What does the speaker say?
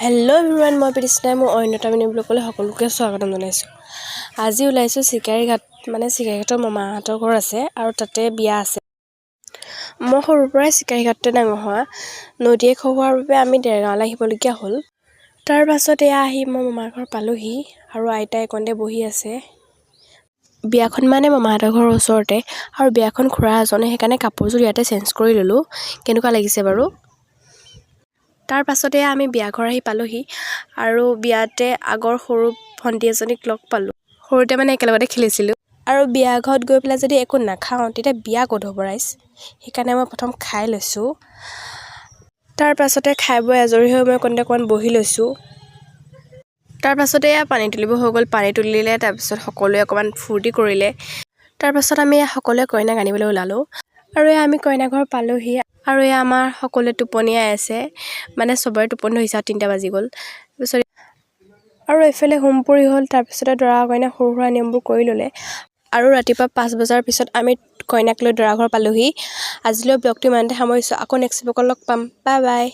Hello' everyone, মই প্ৰীতিস্নাই মোৰ অন্যতম ব্লগলৈ সকলোকে স্বাগতম জনাইছোঁ। আজি ওলাইছোঁ চিকাৰীঘাট, চিকাৰীঘাটৰ মামাহঁতৰ ঘৰ আছে আৰু তাতে বিয়া আছে। মই সৰুৰ পৰাই চিকাৰীঘাটতে ডাঙৰ হোৱা, নদীয়ে খহোৱাৰ বাবে আমি দেৰগাঁৱলৈ আহিবলগীয়া হ'ল। তাৰ পাছত এয়া আহি মই মামাৰ ঘৰ পালোহি আৰু আইতা এইকণতে বহি আছে। বিয়াখন মামাহঁতৰ ঘৰৰ ওচৰতে আৰু বিয়াখন খুৰা এজনে, সেইকাৰণে কাপোৰযোৰ ইয়াতে চেঞ্জ কৰি ল'লোঁ। কেনেকুৱা লাগিছে বাৰু? তাৰ পাছতে আমি বিয়া ঘৰ আহি পালোহি আৰু বিয়াতে আগৰ সৰু ভণ্টি এজনীক লগ পালোঁ। সৰুতে একেলগতে খেলিছিলোঁ আৰু বিয়া ঘৰত গৈ পেলাই যদি একো নাখাওঁ তেতিয়া বিয়া ক'ত হ'ব ৰাইজ। সেইকাৰণে মই প্ৰথম খাই লৈছোঁ। তাৰ পাছতে খাই বৈ আজৰি হৈ মই অকণমান বহি লৈছোঁ। তাৰ পাছতে পানী তুলিব হৈ গ'ল, পানী তুলিলে। তাৰপিছত সকলোৱে অকণমান ফূৰ্তি কৰিলে। তাৰ পাছত আমি সকলোৱে কইনাক আনিবলৈ ওলালোঁ আৰু আমি কইনা ঘৰ পালোঁহি আৰু আমাৰ সকলোৱে টোপনিয়াই আছে, চবৰে টোপনি ধৰিছে। 3টা বাজি গ'ল। তাৰপিছত আৰু এইফালে হোম পুৰি হ'ল। তাৰপিছতে দৰা কইনা সৰু সুৰা নিয়মবোৰ কৰি ল'লে আৰু ৰাতিপুৱা 5 বজাৰ পিছত আমি কইনাক লৈ দৰা ঘৰ পালোঁহি। আজিলৈ ব্লগটো ইমানতে সামৰিছোঁ। আকৌ নেক্সট ব্লগত লগ পাম। Bye bye.